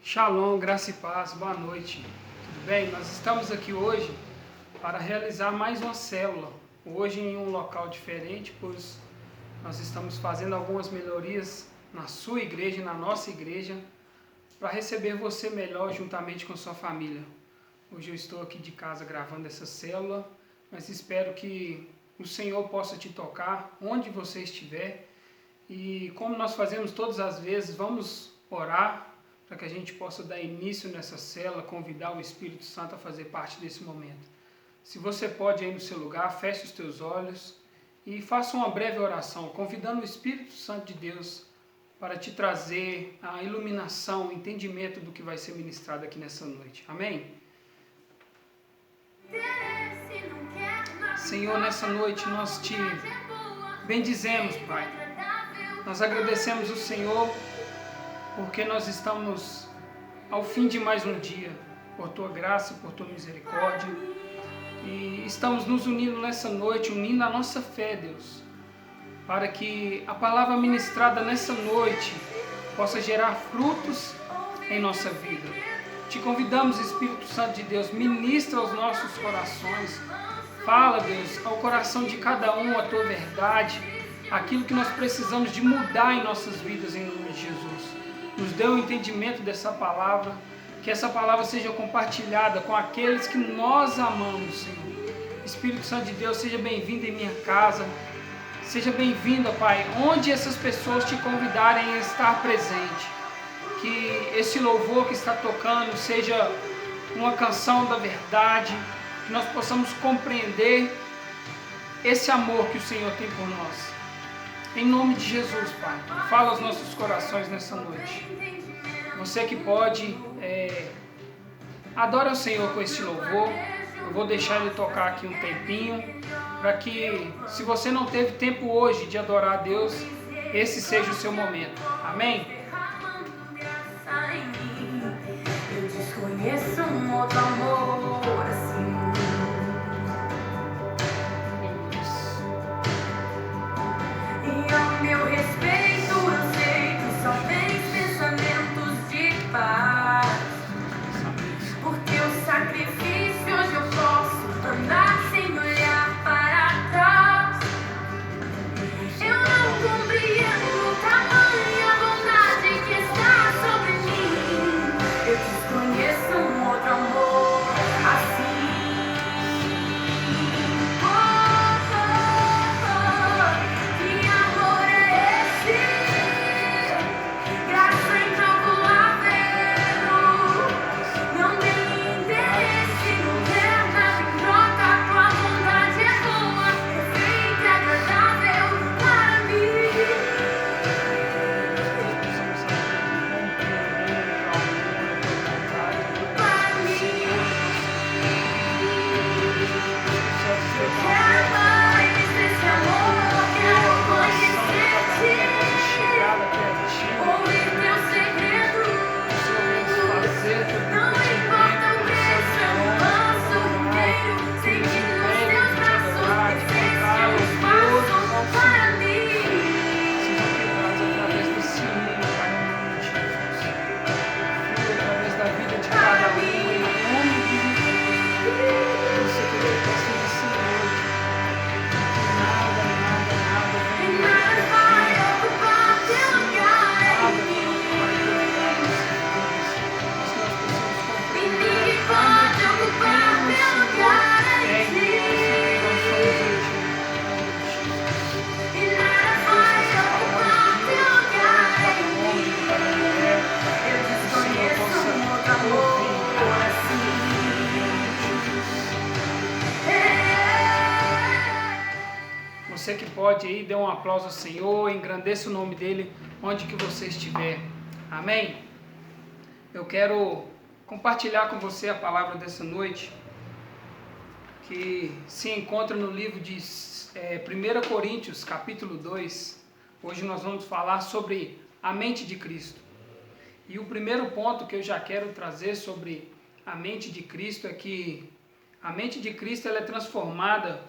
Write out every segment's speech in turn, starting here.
Shalom, graça e paz, boa noite. Tudo bem? Nós estamos aqui hoje para realizar mais uma célula. Hoje em um local diferente, pois nós estamos fazendo algumas melhorias na sua igreja e na nossa igreja para receber você melhor juntamente com sua família. Hoje eu estou aqui de casa gravando essa célula, mas espero que o Senhor possa te tocar onde você estiver. E como nós fazemos todas as vezes, vamos orar para que a gente possa dar início nessa célula, convidar o Espírito Santo a fazer parte desse momento. Se você pode aí no seu lugar, feche os teus olhos e faça uma breve oração, convidando o Espírito Santo de Deus para te trazer a iluminação, o entendimento do que vai ser ministrado aqui nessa noite. Amém? Senhor, nessa noite nós te bendizemos, Pai. Nós agradecemos o Senhor porque nós estamos ao fim de mais um dia, por Tua graça, por Tua misericórdia, e estamos nos unindo nessa noite, unindo a nossa fé, Deus, para que a palavra ministrada nessa noite possa gerar frutos em nossa vida. Te convidamos, Espírito Santo de Deus, ministra aos nossos corações, fala, Deus, ao coração de cada um a Tua verdade, aquilo que nós precisamos de mudar em nossas vidas em nome de Jesus. Nos dê o entendimento dessa palavra, que essa palavra seja compartilhada com aqueles que nós amamos, Senhor. Espírito Santo de Deus, seja bem-vindo em minha casa, seja bem-vinda, Pai, onde essas pessoas te convidarem a estar presente. Que esse louvor que está tocando seja uma canção da verdade, que nós possamos compreender esse amor que o Senhor tem por nós. Em nome de Jesus, Pai, fala aos nossos corações nessa noite. Você que pode, adora o Senhor com esse louvor. Eu vou deixar ele tocar aqui um tempinho, para que, se você não teve tempo hoje de adorar a Deus, esse seja o seu momento. Amém? Eu desconheço um outro amor assim. E ao meu respeito, eu sei que só tens pensamentos de paz. Por teu sacrifício, hoje eu posso andar sem olhar para trás. Eu não compreendo tamanha bondade que está sobre mim. Eu desconheço um outro amor assim. Que amor é esse? Graça incalculável. Não tem interesse, não quer nada em troca. Tua vontade é boa, perfeita e agradável para mim. Para mim. Quero mais desse amor, quero conhecer-te, ouvir teu segredo. Não importa o preço, eu lanço inteiro, sentindo os teus braços, perfeitos que eu faço para mim. Através desse hino, Pai, em nome de Jesus. Flui através da vida de cada um, em nome de Jesus. Você que está sendo esse noite, nada E nada vai ocupar teu lugar em mim. E ninguém pode ocupar teu lugar em ti. E nada vai ocupar teu lugar em mim. Eu desconheço um outro amor assim. Você que pode aí, dê um aplauso ao Senhor, engrandeça o nome dele onde que você estiver. Amém? Eu quero compartilhar com você a palavra dessa noite, que se encontra no livro de 1 Coríntios, capítulo 2. Hoje nós vamos falar sobre a mente de Cristo. E o primeiro ponto que eu já quero trazer sobre a mente de Cristo é que a mente de Cristo ela é transformada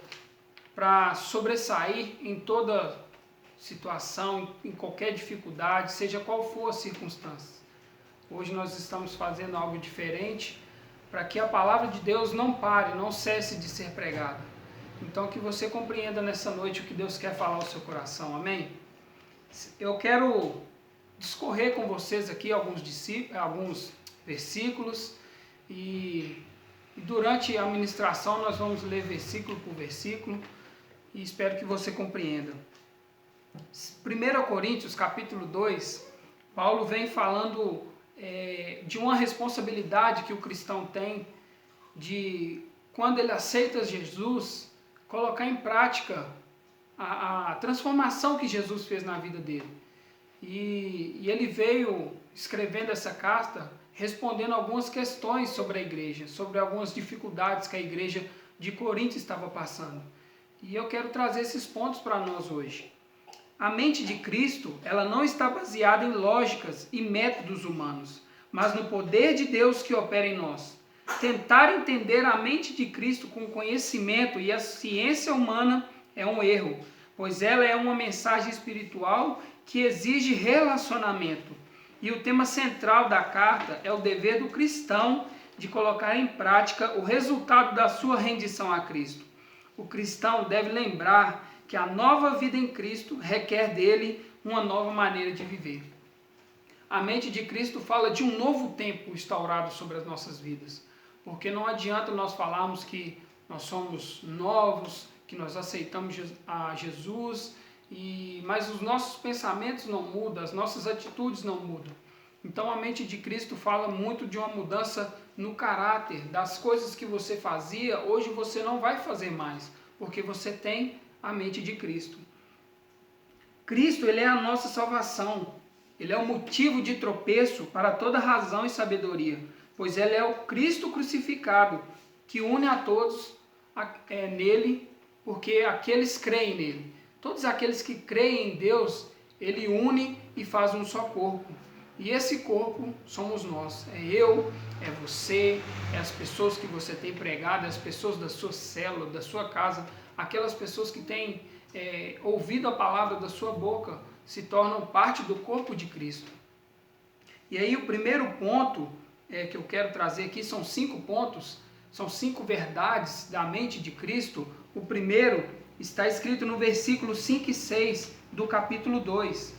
para sobressair em toda situação, em qualquer dificuldade, seja qual for a circunstância. Hoje nós estamos fazendo algo diferente para que a palavra de Deus não pare, não cesse de ser pregada. Então que você compreenda nessa noite o que Deus quer falar ao seu coração, amém? Eu quero discorrer com vocês aqui alguns versículos e durante a ministração nós vamos ler versículo por versículo e espero que você compreenda. 1 Coríntios capítulo 2, Paulo vem falando de uma responsabilidade que o cristão tem de, quando ele aceita Jesus, colocar em prática a transformação que Jesus fez na vida dele. E ele veio escrevendo essa carta, respondendo algumas questões sobre a igreja, sobre algumas dificuldades que a igreja de Corinto estava passando. E eu quero trazer esses pontos para nós hoje. A mente de Cristo, ela não está baseada em lógicas e métodos humanos, mas no poder de Deus que opera em nós. Tentar entender a mente de Cristo com conhecimento e a ciência humana é um erro, pois ela é uma mensagem espiritual que exige relacionamento. E o tema central da carta é o dever do cristão de colocar em prática o resultado da sua rendição a Cristo. O cristão deve lembrar que a nova vida em Cristo requer dele uma nova maneira de viver. A mente de Cristo fala de um novo tempo instaurado sobre as nossas vidas, porque não adianta nós falarmos que nós somos novos, que nós aceitamos a Jesus, mas os nossos pensamentos não mudam, as nossas atitudes não mudam. Então a mente de Cristo fala muito de uma mudança no caráter, das coisas que você fazia, hoje você não vai fazer mais, porque você tem a mente de Cristo. Cristo, ele é a nossa salvação, ele é o motivo de tropeço para toda razão e sabedoria, pois ele é o Cristo crucificado, que une a todos nele, porque aqueles creem nele. Todos aqueles que creem em Deus, ele une e faz um só corpo. E esse corpo somos nós, é eu, é você, é as pessoas que você tem pregado, é as pessoas da sua célula, da sua casa, aquelas pessoas que têm ouvido a palavra da sua boca, se tornam parte do corpo de Cristo. E aí o primeiro ponto que eu quero trazer aqui, são 5 pontos, são 5 verdades da mente de Cristo. O primeiro está escrito no versículo 5 e 6 do capítulo 2,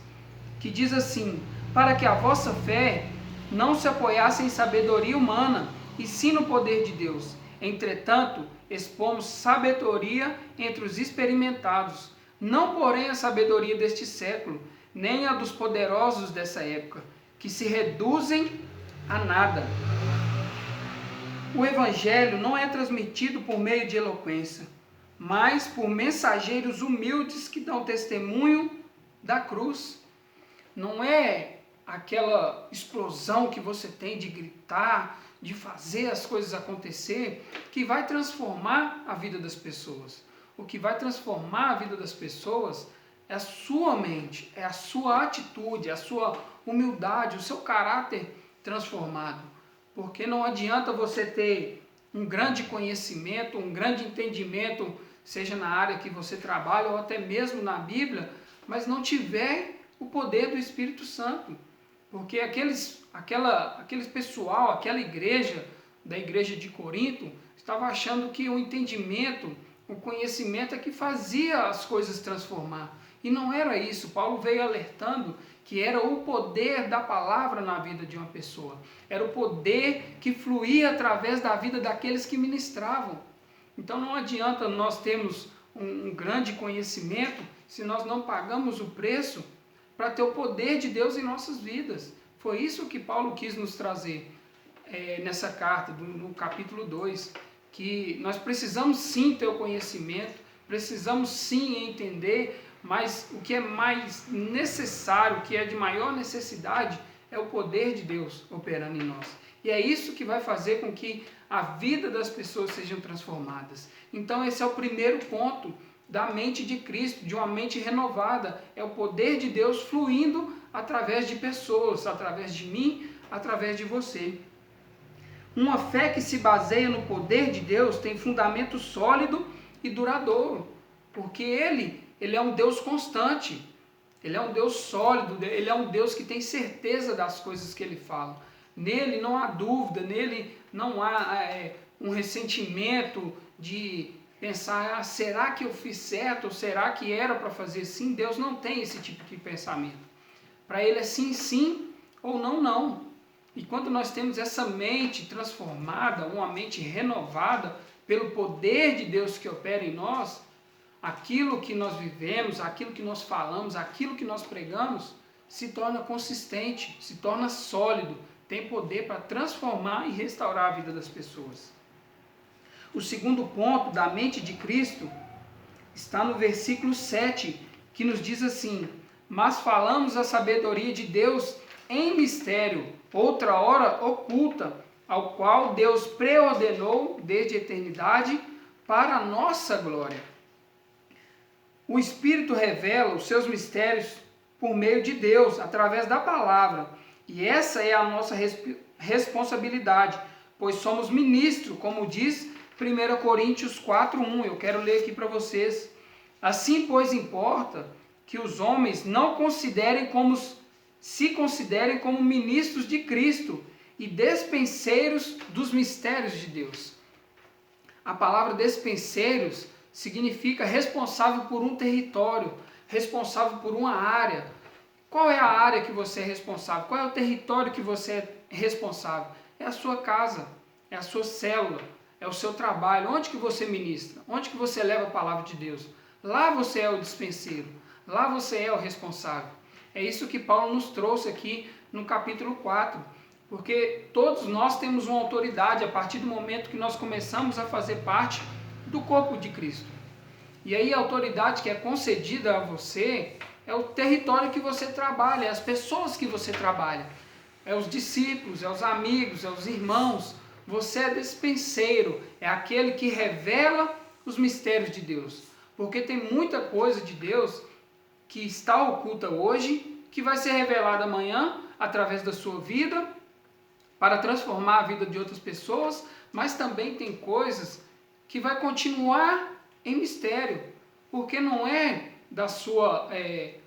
que diz assim: para que a vossa fé não se apoiasse em sabedoria humana, e sim no poder de Deus. Entretanto, expomos sabedoria entre os experimentados, não porém a sabedoria deste século, nem a dos poderosos dessa época, que se reduzem a nada. O evangelho não é transmitido por meio de eloquência, mas por mensageiros humildes que dão testemunho da cruz. Não é aquela explosão que você tem de gritar, de fazer as coisas acontecer, que vai transformar a vida das pessoas. O que vai transformar a vida das pessoas é a sua mente, é a sua atitude, a sua humildade, o seu caráter transformado. Porque não adianta você ter um grande conhecimento, um grande entendimento, seja na área que você trabalha ou até mesmo na Bíblia, mas não tiver o poder do Espírito Santo. Porque aquele pessoal, aquela igreja, da igreja de Corinto, estava achando que o entendimento, o conhecimento é que fazia as coisas transformar. E não era isso. Paulo veio alertando que era o poder da palavra na vida de uma pessoa. Era o poder que fluía através da vida daqueles que ministravam. Então não adianta nós termos um grande conhecimento se nós não pagamos o preço para ter o poder de Deus em nossas vidas. Foi isso que Paulo quis nos trazer nessa carta, no capítulo 2, que nós precisamos sim ter o conhecimento, precisamos sim entender, mas o que é mais necessário, o que é de maior necessidade, é o poder de Deus operando em nós. E é isso que vai fazer com que a vida das pessoas sejam transformadas. Então esse é o primeiro ponto da mente de Cristo, de uma mente renovada. É o poder de Deus fluindo através de pessoas, através de mim, através de você. Uma fé que se baseia no poder de Deus tem fundamento sólido e duradouro, porque Ele é um Deus constante, Ele é um Deus sólido, Ele é um Deus que tem certeza das coisas que Ele fala. Nele não há dúvida, nele não há um ressentimento de pensar, será que eu fiz certo ou será que era para fazer assim? Deus não tem esse tipo de pensamento. Para ele é sim, sim ou não, não. E quando nós temos essa mente transformada, uma mente renovada pelo poder de Deus que opera em nós, aquilo que nós vivemos, aquilo que nós falamos, aquilo que nós pregamos, se torna consistente, se torna sólido, tem poder para transformar e restaurar a vida das pessoas. O segundo ponto da mente de Cristo está no versículo 7, que nos diz assim: mas falamos a sabedoria de Deus em mistério, outra hora oculta, ao qual Deus preordenou desde a eternidade para a nossa glória. O Espírito revela os seus mistérios por meio de Deus, através da palavra. E essa é a nossa responsabilidade, pois somos ministros, como diz 1 Coríntios 4:1. Eu quero ler aqui para vocês. Assim, pois, importa que os homens se considerem como ministros de Cristo e despenseiros dos mistérios de Deus. A palavra despenseiros significa responsável por um território, responsável por uma área. Qual é a área que você é responsável? Qual é o território que você é responsável? É a sua casa, é a sua célula, é o seu trabalho. Onde que você ministra? Onde que você leva a palavra de Deus? Lá você é o dispenseiro, lá você é o responsável. É isso que Paulo nos trouxe aqui no capítulo 4, porque todos nós temos uma autoridade a partir do momento que nós começamos a fazer parte do corpo de Cristo. E aí a autoridade que é concedida a você é o território que você trabalha, é as pessoas que você trabalha, é os discípulos, é os amigos, é os irmãos. Você é dispenseiro, é aquele que revela os mistérios de Deus, porque tem muita coisa de Deus que está oculta hoje, que vai ser revelada amanhã através da sua vida, para transformar a vida de outras pessoas, mas também tem coisas que vai continuar em mistério, porque não é da sua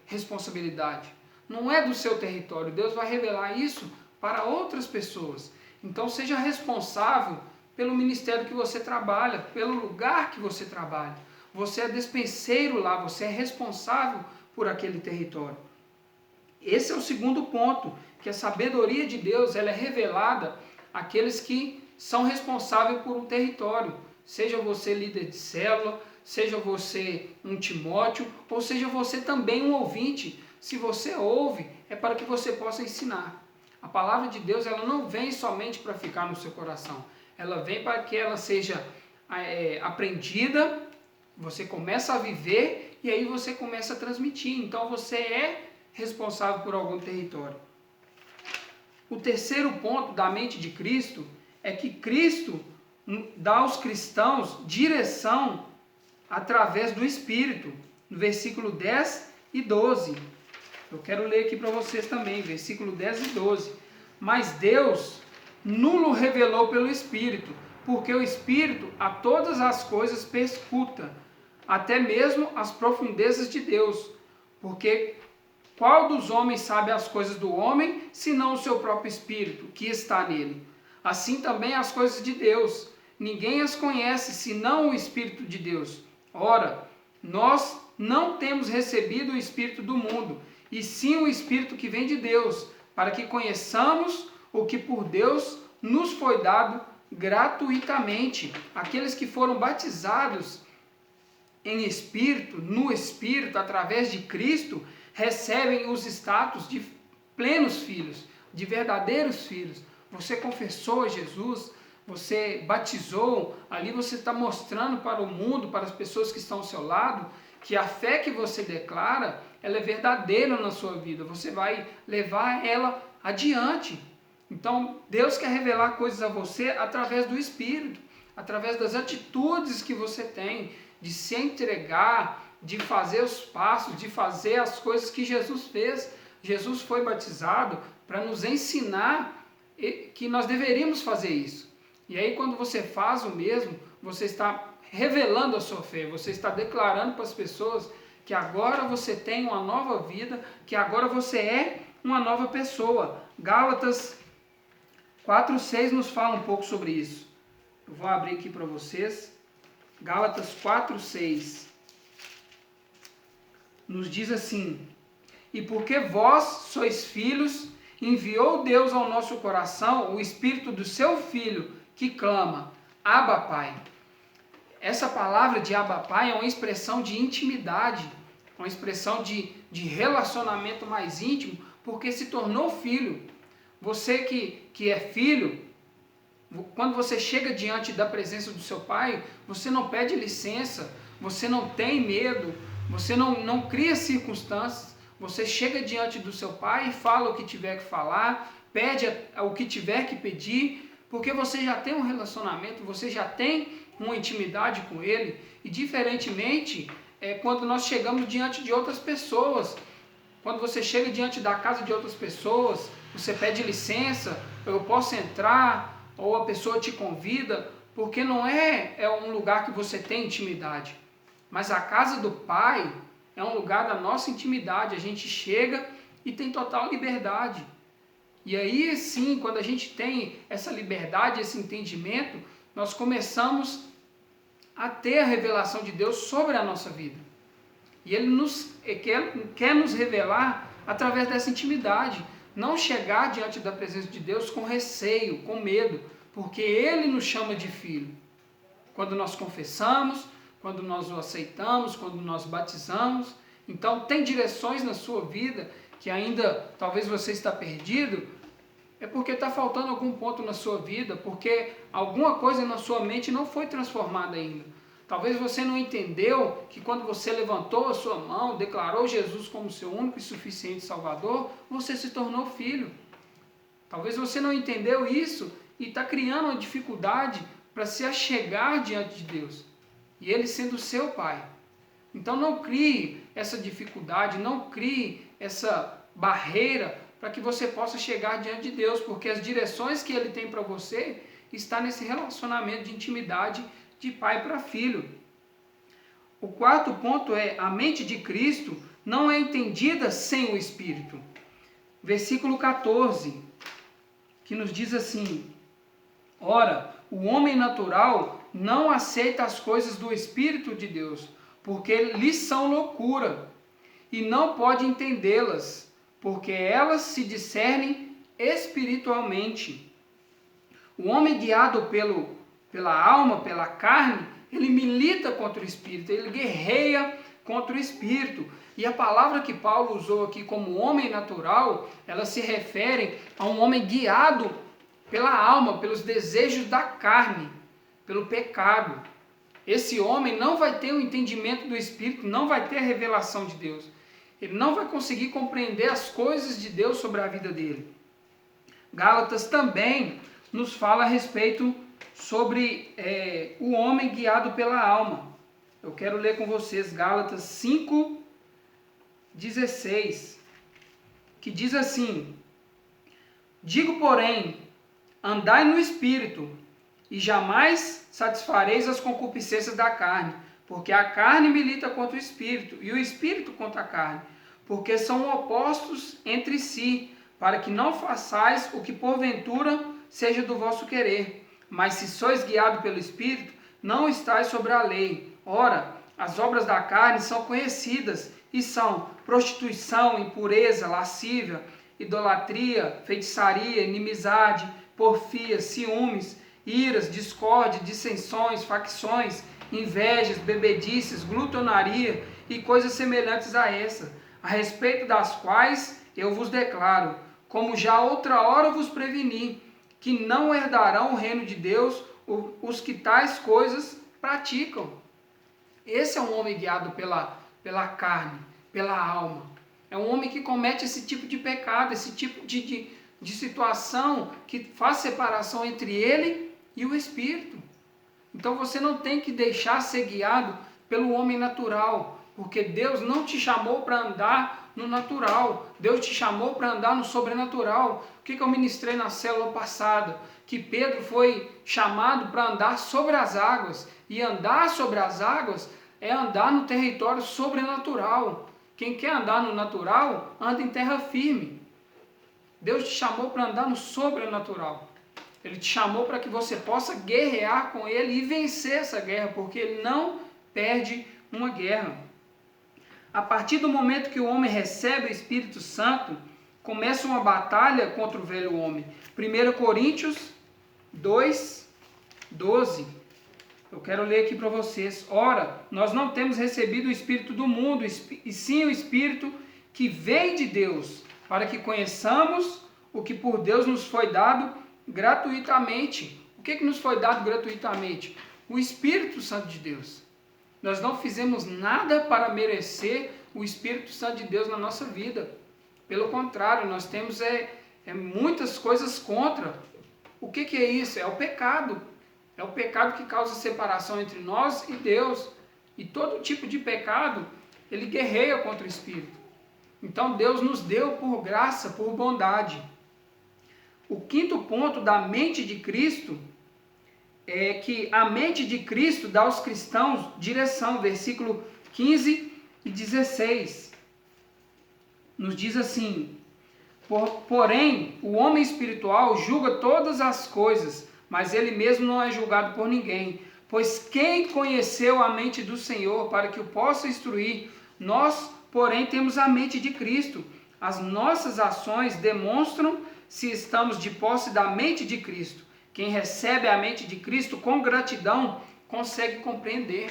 responsabilidade, não é do seu território. Deus vai revelar isso para outras pessoas. Então seja responsável pelo ministério que você trabalha, pelo lugar que você trabalha. Você é dispenseiro lá, você é responsável por aquele território. Esse é o segundo ponto, que a sabedoria de Deus ela é revelada àqueles que são responsáveis por um território. Seja você líder de célula, seja você um Timóteo, ou seja você também um ouvinte. Se você ouve, é para que você possa ensinar. A palavra de Deus ela não vem somente para ficar no seu coração. Ela vem para que ela seja aprendida, você começa a viver e aí você começa a transmitir. Então você é responsável por algum território. O terceiro ponto da mente de Cristo é que Cristo dá aos cristãos direção através do Espírito, no versículo 10 e 12. Eu quero ler aqui para vocês também, versículo 10 e 12. Mas Deus nulo revelou pelo Espírito, porque o Espírito a todas as coisas perscruta, até mesmo as profundezas de Deus. Porque qual dos homens sabe as coisas do homem, senão o seu próprio Espírito, que está nele? Assim também as coisas de Deus. Ninguém as conhece, senão o Espírito de Deus. Ora, nós não temos recebido o Espírito do mundo, e sim o Espírito que vem de Deus, para que conheçamos o que por Deus nos foi dado gratuitamente. Aqueles que foram batizados em Espírito, no Espírito, através de Cristo, recebem os status de plenos filhos, de verdadeiros filhos. Você confessou Jesus, você batizou, ali você está mostrando para o mundo, para as pessoas que estão ao seu lado, que a fé que você declara, ela é verdadeira na sua vida, você vai levar ela adiante. Então, Deus quer revelar coisas a você através do Espírito, através das atitudes que você tem, de se entregar, de fazer os passos, de fazer as coisas que Jesus fez. Jesus foi batizado para nos ensinar que nós deveríamos fazer isso. E aí quando você faz o mesmo, você está revelando a sua fé, você está declarando para as pessoas que agora você tem uma nova vida, que agora você é uma nova pessoa. Gálatas 4:6 nos fala um pouco sobre isso. Eu vou abrir aqui para vocês. Gálatas 4:6 nos diz assim: e porque vós sois filhos, enviou Deus ao nosso coração o Espírito do seu Filho, que clama, Abba, Pai. Essa palavra de Abba, Pai é uma expressão de intimidade, uma expressão de relacionamento mais íntimo, porque se tornou filho. Você que é filho, quando você chega diante da presença do seu pai, você não pede licença, você não tem medo, você não cria circunstâncias, você chega diante do seu pai e fala o que tiver que falar, pede o que tiver que pedir, porque você já tem um relacionamento, você já tem uma intimidade com ele, e diferentemente quando nós chegamos diante de outras pessoas, quando você chega diante da casa de outras pessoas, você pede licença, eu posso entrar, ou a pessoa te convida, porque não é um lugar que você tem intimidade. Mas a casa do Pai é um lugar da nossa intimidade, a gente chega e tem total liberdade. E aí sim, quando a gente tem essa liberdade, esse entendimento, nós começamos a ter a revelação de Deus sobre a nossa vida. E Ele quer nos revelar através dessa intimidade. Não chegar diante da presença de Deus com receio, com medo, porque Ele nos chama de filho. Quando nós confessamos, quando nós o aceitamos, quando nós batizamos. Então tem direções na sua vida que ainda talvez você está perdido, é porque está faltando algum ponto na sua vida, porque alguma coisa na sua mente não foi transformada ainda. Talvez você não entendeu que quando você levantou a sua mão, declarou Jesus como seu único e suficiente Salvador, você se tornou filho. Talvez você não entendeu isso e está criando uma dificuldade para se achegar diante de Deus. E Ele sendo seu Pai. Então não crie essa dificuldade, não crie essa barreira para que você possa chegar diante de Deus, porque as direções que Ele tem para você está nesse relacionamento de intimidade de pai para filho. O quarto ponto é: a mente de Cristo não é entendida sem o Espírito. Versículo 14, que nos diz assim: ora, o homem natural não aceita as coisas do Espírito de Deus, porque lhes são loucura, e não pode entendê-las, porque elas se discernem espiritualmente. O homem guiado pela alma, pela carne, ele milita contra o Espírito, ele guerreia contra o Espírito. E a palavra que Paulo usou aqui como homem natural, ela se refere a um homem guiado pela alma, pelos desejos da carne, pelo pecado. Esse homem não vai ter o entendimento do Espírito, não vai ter a revelação de Deus. Ele não vai conseguir compreender as coisas de Deus sobre a vida dele. Gálatas também nos fala a respeito sobre o homem guiado pela alma. Eu quero ler com vocês Gálatas 5:16, que diz assim: digo, porém, andai no Espírito, e jamais satisfareis as concupiscências da carne, porque a carne milita contra o Espírito, e o Espírito contra a carne, porque são opostos entre si, para que não façais o que porventura seja do vosso querer. Mas se sois guiados pelo Espírito, não estáis sobre a lei. Ora, as obras da carne são conhecidas, e são prostituição, impureza, lascívia, idolatria, feitiçaria, inimizade, porfia, ciúmes, iras, discórdia, dissensões, facções, invejas, bebedices, glutonaria e coisas semelhantes a essa, a respeito das quais eu vos declaro, como já outra hora vos preveni, que não herdarão o reino de Deus os que tais coisas praticam. Esse é um homem guiado pela carne, pela alma. É um homem que comete esse tipo de pecado, esse tipo de situação que faz separação entre ele e o Espírito. Então você não tem que deixar ser guiado pelo homem natural, porque Deus não te chamou para andar no natural, Deus te chamou para andar no sobrenatural. O que eu ministrei na célula passada? Que Pedro foi chamado para andar sobre as águas, e andar sobre as águas é andar no território sobrenatural. Quem quer andar no natural, anda em terra firme. Deus te chamou para andar no sobrenatural. Ele te chamou para que você possa guerrear com Ele e vencer essa guerra, porque Ele não perde uma guerra. A partir do momento que o homem recebe o Espírito Santo, começa uma batalha contra o velho homem. 1 Coríntios 2, 12. Eu quero ler aqui para vocês. Ora, nós não temos recebido o Espírito do mundo, e sim o Espírito que vem de Deus, para que conheçamos o que por Deus nos foi dado gratuitamente. O que nos foi dado gratuitamente? O Espírito Santo de Deus. Nós não fizemos nada para merecer o Espírito Santo de Deus na nossa vida. Pelo contrário, nós temos muitas coisas contra. O que é isso? É o pecado. É o pecado que causa separação entre nós e Deus. E todo tipo de pecado, ele guerreia contra o Espírito. Então Deus nos deu por graça, por bondade. O quinto ponto da mente de Cristo é que a mente de Cristo dá aos cristãos direção. Versículo 15 e 16. Nos diz assim: porém, o homem espiritual julga todas as coisas, mas ele mesmo não é julgado por ninguém. Pois quem conheceu a mente do Senhor para que o possa instruir? Nós, porém, temos a mente de Cristo. As nossas ações demonstram se estamos de posse da mente de Cristo. Quem recebe a mente de Cristo com gratidão consegue compreender.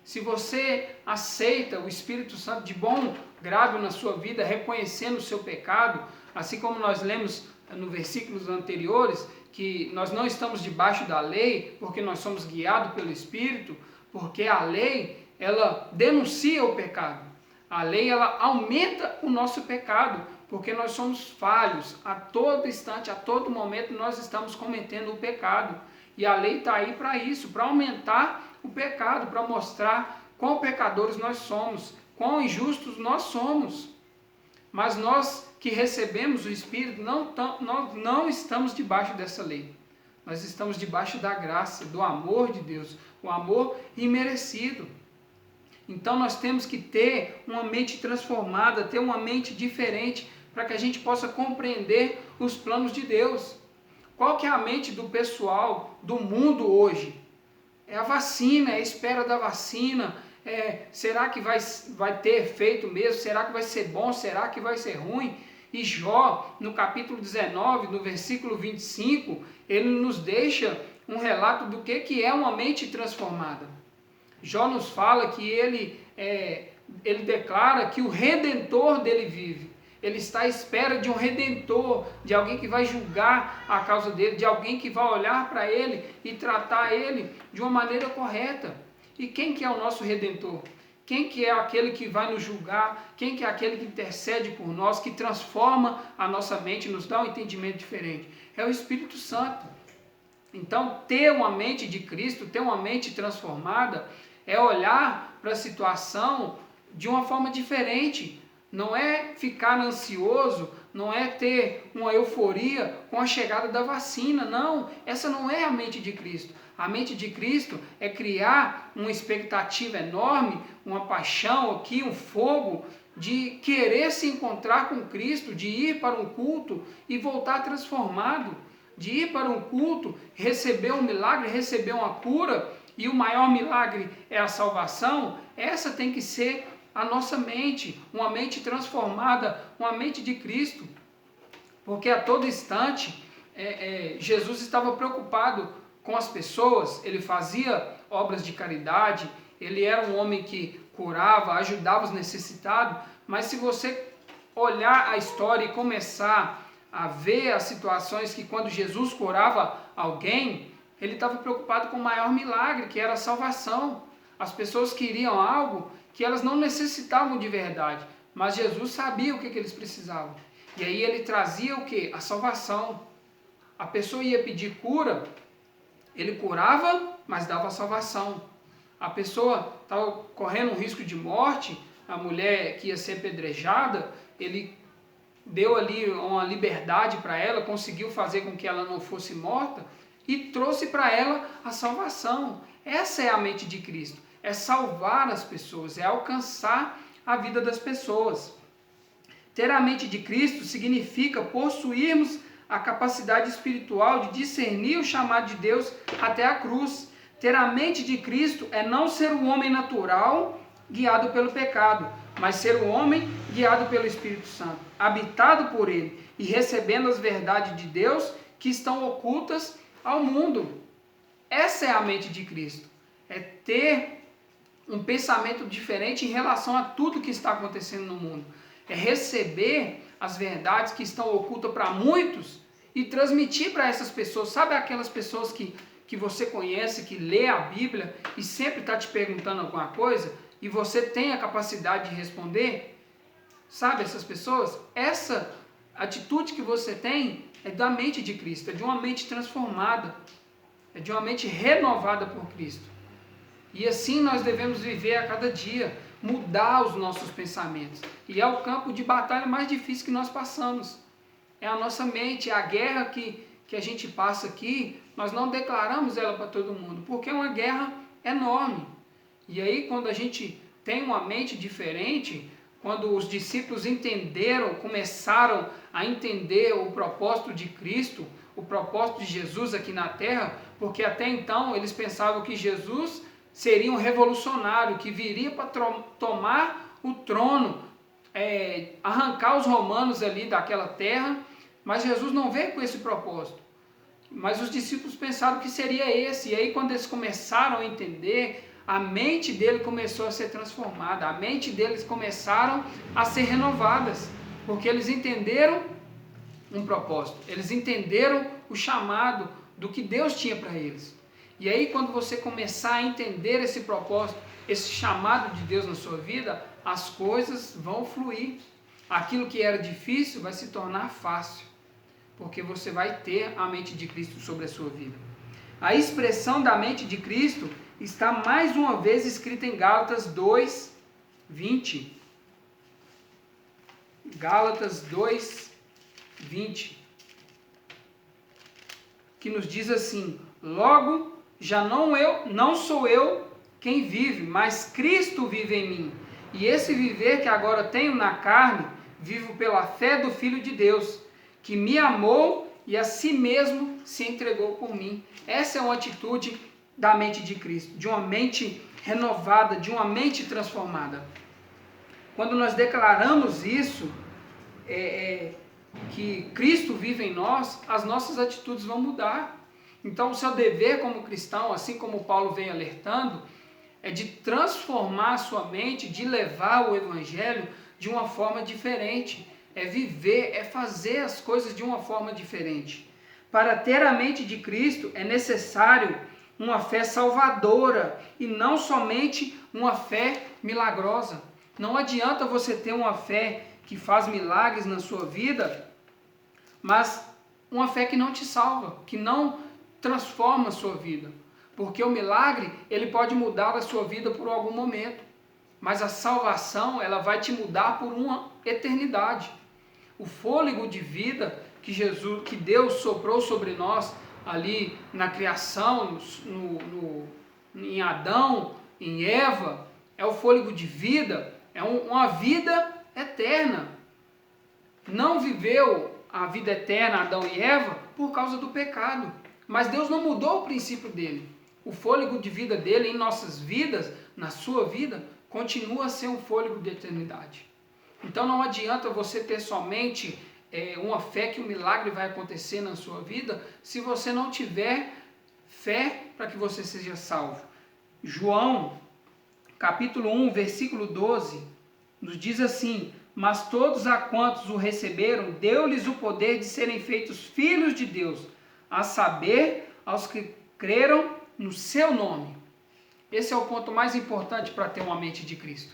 Se você aceita o Espírito Santo de bom grado na sua vida, reconhecendo o seu pecado, assim como nós lemos nos versículos anteriores, que nós não estamos debaixo da lei, porque nós somos guiados pelo Espírito, porque a lei, ela denuncia o pecado. A lei, ela aumenta o nosso pecado, porque nós somos falhos. A todo instante, a todo momento, nós estamos cometendo o pecado. E a lei está aí para isso, para aumentar o pecado, para mostrar quão pecadores nós somos, quão injustos nós somos. Mas nós que recebemos o Espírito, nós não estamos debaixo dessa lei. Nós estamos debaixo da graça, do amor de Deus, o amor imerecido. Então nós temos que ter uma mente transformada, ter uma mente diferente, para que a gente possa compreender os planos de Deus. Qual que é a mente do pessoal, do mundo hoje? É a vacina, é a espera da vacina. Será que vai ter efeito mesmo? Será que vai ser bom? Será que vai ser ruim? E Jó, no capítulo 19, no versículo 25, ele nos deixa um relato do que é uma mente transformada. Jó nos fala que ele declara que o Redentor dele vive. Ele está à espera de um Redentor, de alguém que vai julgar a causa dele, de alguém que vai olhar para ele e tratar ele de uma maneira correta. E quem que é o nosso Redentor? Quem que é aquele que vai nos julgar? Quem que é aquele que intercede por nós, que transforma a nossa mente, nos dá um entendimento diferente? É o Espírito Santo. Então, ter uma mente de Cristo, ter uma mente transformada, é olhar para a situação de uma forma diferente. Não é ficar ansioso, não é ter uma euforia com a chegada da vacina, não. Essa não é a mente de Cristo. A mente de Cristo é criar uma expectativa enorme, uma paixão aqui, um fogo de querer se encontrar com Cristo, de ir para um culto e voltar transformado, de ir para um culto, receber um milagre, receber uma cura, e o maior milagre é a salvação. Essa tem que ser a nossa mente, uma mente transformada, uma mente de Cristo. Porque a todo instante, Jesus estava preocupado com as pessoas, ele fazia obras de caridade, ele era um homem que curava, ajudava os necessitados, mas se você olhar a história e começar a ver as situações que quando Jesus curava alguém, ele estava preocupado com o maior milagre, que era a salvação. As pessoas queriam algo que elas não necessitavam de verdade, mas Jesus sabia o que eles precisavam. E aí ele trazia o que? A salvação. A pessoa ia pedir cura, ele curava, mas dava a salvação. A pessoa estava correndo um risco de morte, a mulher que ia ser apedrejada, ele deu ali uma liberdade para ela, conseguiu fazer com que ela não fosse morta e trouxe para ela a salvação. Essa é a mente de Cristo. É salvar as pessoas, é alcançar a vida das pessoas. Ter a mente de Cristo significa possuirmos a capacidade espiritual de discernir o chamado de Deus até a cruz. Ter a mente de Cristo é não ser um homem natural guiado pelo pecado, mas ser um homem guiado pelo Espírito Santo, habitado por Ele e recebendo as verdades de Deus que estão ocultas ao mundo. Essa é a mente de Cristo, é ter um pensamento diferente em relação a tudo que está acontecendo no mundo, é receber as verdades que estão ocultas para muitos e transmitir para essas pessoas. Sabe aquelas pessoas que você conhece, que lê a Bíblia e sempre está te perguntando alguma coisa e você tem a capacidade de responder? Sabe essas pessoas? Essa atitude que você tem é da mente de Cristo, é de uma mente transformada, é de uma mente renovada por Cristo. E assim nós devemos viver a cada dia, mudar os nossos pensamentos. E é o campo de batalha mais difícil que nós passamos. É a nossa mente, é a guerra que a gente passa aqui, nós não declaramos ela para todo mundo, porque é uma guerra enorme. E aí quando a gente tem uma mente diferente, quando os discípulos entenderam, começaram a entender o propósito de Cristo, o propósito de Jesus aqui na terra, porque até então eles pensavam que Jesus seria um revolucionário, que viria para tomar o trono, arrancar os romanos ali daquela terra, mas Jesus não veio com esse propósito. Mas os discípulos pensaram que seria esse, e aí quando eles começaram a entender, a mente dele começou a ser transformada, a mente deles começaram a ser renovadas, porque eles entenderam um propósito, eles entenderam o chamado do que Deus tinha para eles. E aí quando você começar a entender esse propósito, esse chamado de Deus na sua vida, as coisas vão fluir. Aquilo que era difícil vai se tornar fácil, porque você vai ter a mente de Cristo sobre a sua vida. A expressão da mente de Cristo está mais uma vez escrita em Gálatas 2, 20. Gálatas 2, 20. Que nos diz assim: logo, já não sou eu quem vive, mas Cristo vive em mim. E esse viver que agora tenho na carne, vivo pela fé do Filho de Deus, que me amou e a si mesmo se entregou por mim. Essa é uma atitude da mente de Cristo, de uma mente renovada, de uma mente transformada. Quando nós declaramos isso, que Cristo vive em nós, as nossas atitudes vão mudar. Então o seu dever como cristão, assim como Paulo vem alertando, é de transformar a sua mente, de levar o evangelho de uma forma diferente. É viver, é fazer as coisas de uma forma diferente. Para ter a mente de Cristo é necessário uma fé salvadora e não somente uma fé milagrosa. Não adianta você ter uma fé que faz milagres na sua vida, mas uma fé que não te salva, que não transforma a sua vida. Porque o milagre, ele pode mudar a sua vida por algum momento, mas a salvação, ela vai te mudar por uma eternidade. O fôlego de vida que Deus soprou sobre nós ali na criação, em Adão, em Eva, é o fôlego de vida, é uma vida eterna. Não viveu a vida eterna Adão e Eva por causa do pecado, mas Deus não mudou o princípio dele. O fôlego de vida dele em nossas vidas, na sua vida, continua a ser um fôlego de eternidade. Então não adianta você ter somente uma fé que o milagre vai acontecer na sua vida, se você não tiver fé para que você seja salvo. João, capítulo 1, versículo 12, nos diz assim: mas todos a quantos o receberam, deu-lhes o poder de serem feitos filhos de Deus, a saber, aos que creram no seu nome. Esse é o ponto mais importante para ter uma mente de Cristo.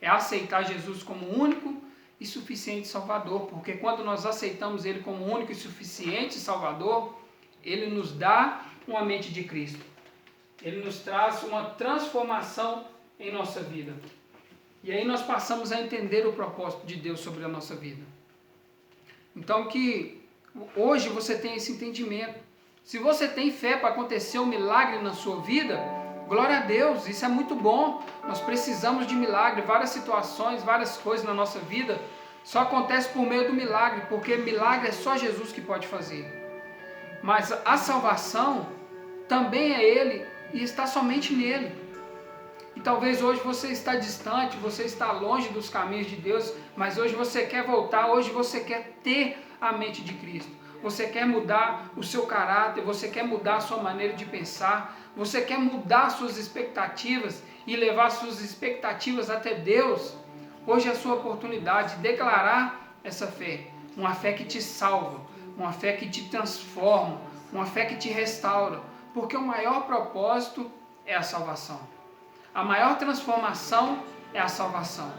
É aceitar Jesus como único e suficiente Salvador, porque quando nós aceitamos Ele como único e suficiente Salvador, Ele nos dá uma mente de Cristo. Ele nos traz uma transformação em nossa vida. E aí nós passamos a entender o propósito de Deus sobre a nossa vida. Então que hoje você tenha esse entendimento. Se você tem fé para acontecer um milagre na sua vida, glória a Deus, isso é muito bom. Nós precisamos de milagre, várias situações, várias coisas na nossa vida Só acontece por meio do milagre, porque milagre é só Jesus que pode fazer. Mas a salvação também é Ele e está somente nele. E talvez hoje você está distante, você está longe dos caminhos de Deus, mas hoje você quer voltar, hoje você quer ter a mente de Cristo. Você quer mudar o seu caráter, você quer mudar a sua maneira de pensar, você quer mudar suas expectativas e levar suas expectativas até Deus. Hoje é a sua oportunidade de declarar essa fé, uma fé que te salva, uma fé que te transforma, uma fé que te restaura, porque o maior propósito é a salvação. A maior transformação é a salvação.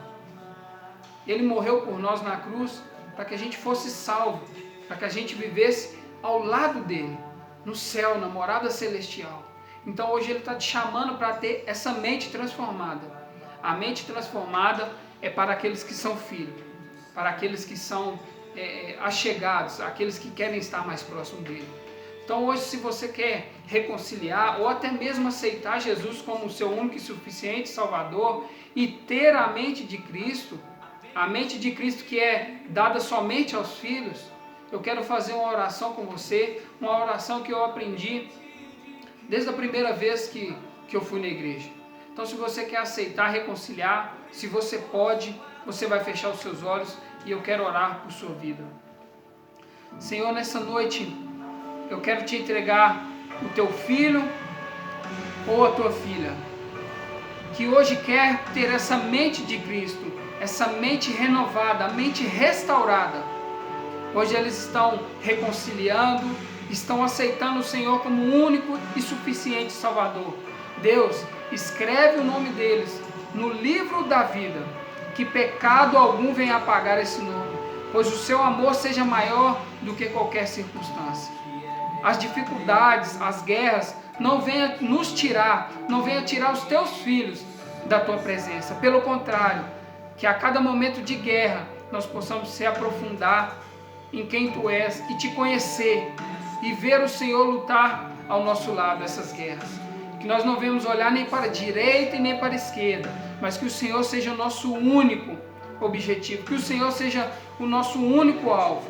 Ele morreu por nós na cruz para que a gente fosse salvo, para que a gente vivesse ao lado dele, no céu, na morada celestial. Então hoje ele está te chamando para ter essa mente transformada. A mente transformada é para aqueles que são filhos, para aqueles que são achegados, aqueles que querem estar mais próximo dele. Então hoje, se você quer reconciliar ou até mesmo aceitar Jesus como o seu único e suficiente Salvador e ter a mente de Cristo que é dada somente aos filhos, eu quero fazer uma oração com você, uma oração que eu aprendi desde a primeira vez que eu fui na igreja. Então, se você quer aceitar, reconciliar, se você pode, você vai fechar os seus olhos e eu quero orar por sua vida. Senhor, nessa noite, eu quero te entregar o teu filho ou a tua filha, que hoje quer ter essa mente de Cristo, essa mente renovada, a mente restaurada. Hoje eles estão reconciliando, estão aceitando o Senhor como único e suficiente Salvador. Deus, escreve o nome deles no livro da vida, que pecado algum venha apagar esse nome, pois o seu amor seja maior do que qualquer circunstância. As dificuldades, as guerras, não venha nos tirar, não venha tirar os teus filhos da tua presença. Pelo contrário, que a cada momento de guerra nós possamos se aprofundar em quem tu és e te conhecer e ver o Senhor lutar ao nosso lado essas guerras. Que nós não venhamos olhar nem para a direita e nem para a esquerda, mas que o Senhor seja o nosso único objetivo, que o Senhor seja o nosso único alvo.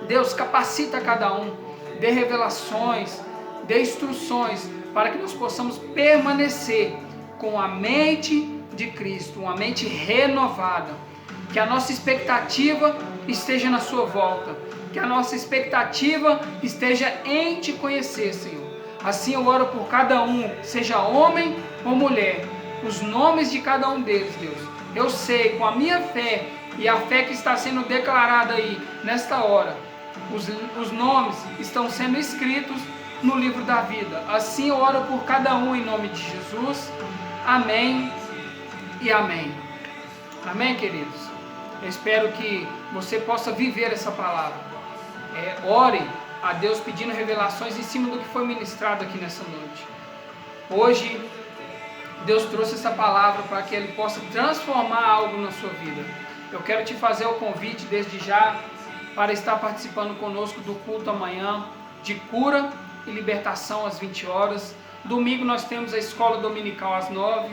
Deus, capacita cada um, dê revelações, dê instruções para que nós possamos permanecer com a mente de Cristo, uma mente renovada, que a nossa expectativa esteja na sua volta, que a nossa expectativa esteja em te conhecer, Senhor. Assim eu oro por cada um, seja homem ou mulher, os nomes de cada um deles, Deus. Eu sei, com a minha fé e a fé que está sendo declarada aí, nesta hora, os nomes estão sendo escritos no livro da vida. Assim eu oro por cada um em nome de Jesus. Amém e amém. Amém, queridos? Eu espero que você possa viver essa palavra. Ore a Deus pedindo revelações em cima do que foi ministrado aqui nessa noite. Hoje, Deus trouxe essa palavra para que Ele possa transformar algo na sua vida. Eu quero te fazer o convite desde já para estar participando conosco do culto amanhã de cura e libertação às 20 horas. Domingo nós temos a escola dominical às 9,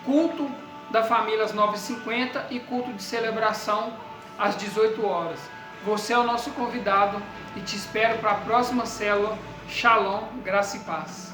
culto da família às 9h50 e culto de celebração às 18 horas. Você é o nosso convidado e te espero para a próxima célula. Shalom, graça e paz.